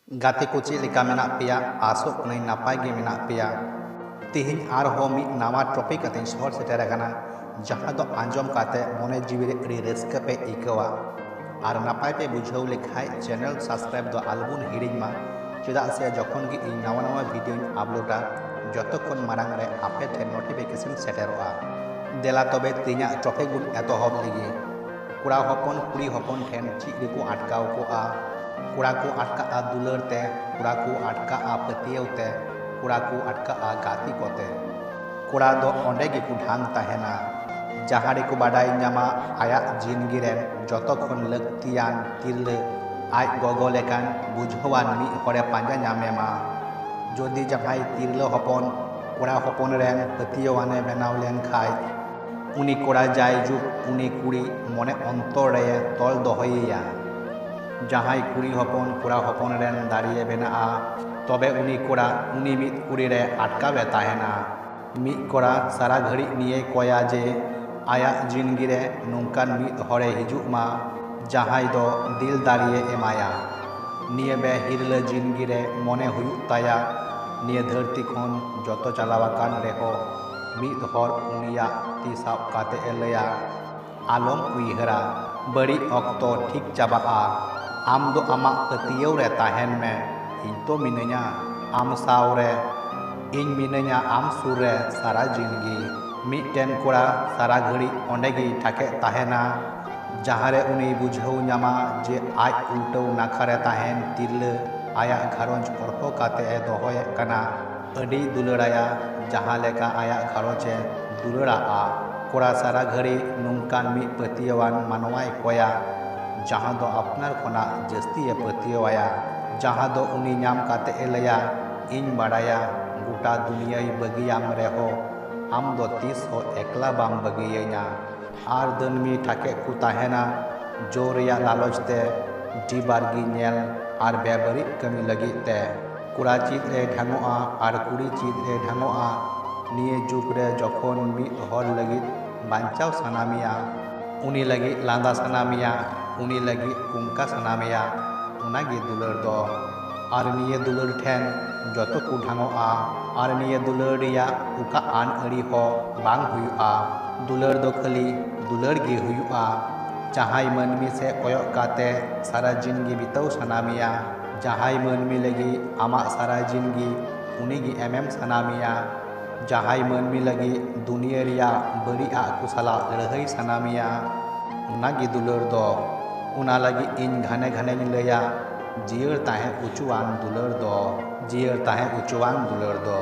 गाते को चेक लेका मेना पेया आसोक कनाई नापाय गे मेना पेया तेहिन आरहो मिद नावा टॉपिक अते शहर सेटेर आकाना जहां दो आंजम काते मोने जीवी रे अड़ी रस्का पे इकवा और नापाय पे बुझाव लेखाय चैनल सब्सक्राइब दो आलबुन हिडिंग मा चेदा से जखन गे इन नावा नावा वीडियो अपलोडा जतखन मारांग रे आपे ठेन नोटिफिकेशन सेटेरोआ देला तबे तिना टॉपिक बुन एतहब लगी कुड़ा हपन कुड़ी हपन ठेन ची रेको अटकाव कोआ कुड़ा को अटका दुलर ते कुड़ा को अटका पतियव ते कुड़ा को अटका गाती कोते कुड़ा दो ओंडे गे को ढांग ताहेना जहां रे को बाडाय न्यामा आया जिंदगी रे जतखन लक्तियान तिरले आय गगो लेकान बुझवान मी हरे पांजा न्यामेमा जदि जहाय तिरले हपन कुड़ा हपन रेन पतियवाने बेनाव लेन खाय उनी कुड़ा जाय जुग उनी कुड़ी मने अंतर रे तल दोहयया जहां कुड़ी हपन कुड़ा हपन रेन दाड़िए बेना तबे उनी कुड़ा उनी मिद कुड़ी रे अटकावे ताहेना मिद कुड़ा सारा घड़ी निये कोया जे आया जिंदगी रे नोंकान मिद हरे हिजुग मा जहां दो दिल दाड़िए एमाया निये बे हिरले जिंदगी रे मने हुयुग ताया निये धरती खन जतो चलावाकान रेहो मिद हर उनिया ती साब काते एलया आलम उइहरा बड़ी अक्तो ठीक चाबा आम दो आमा पतियव रे ताहेन में इन तो मिनया आम सावरे इन मिनया आम सुर रे सारा जिंदगी मिटेन कोड़ा सारा घड़ी ओंडेगी ठाके ताहेना जहां रे उनी बुझाव न्यामा जे आज उल्टो नाखारे ताहेन तिरले आया घारोंज अरहो काते दोहय कना अडी दुलड़ाया जहां लेका आया घारोंजे दुलड़ा कोड़ा सारा घड़ी नोंकान मी पतियवान मानवाय कोया जहां दो अपनार खना जस्ती पतियवाया जहां दो उनी नाम काते एलया इन बाड़ाया गोटा दुनिया बगियाम रेहो आम दो तीस हो एकला बाम बगियना आर दनमी ठाके को ताहेना जोर या लालच ते डिबारगी नेल आर बेबरी कमी लगी ते कुड़ा चीज रे ढांगोआ आर कुड़ी चीज रे ढांगोआ निये जुग रे जखन मी हर लगी बांचाव सनामिया उनी लगी लांदा सनामिया उनी लगी कुंका सनामिया उनागे दुलर दो आर निये दुलर ठेन जतो को ढांगोआ आर निये दुलर रिया उका आन अड़ी हो बांग हुयुआ दुलर दो खली दुलर गे हुयुआ जहाय मनमी से कोयक काते सारा जिंदगी बिताव सनामिया जहाय मनमी लगी आमा सारा जिंदगी उनीगी एमएम सनामिया जहाय मनमी लगी दुनिया रिया बड़ी कुसला लड़हई सनामिया उनागी दुलर दो उना लगी इन घने घने लया जियर ताहे उचुआन दुलर दो जियर ताहे उचुआन दुलर दो।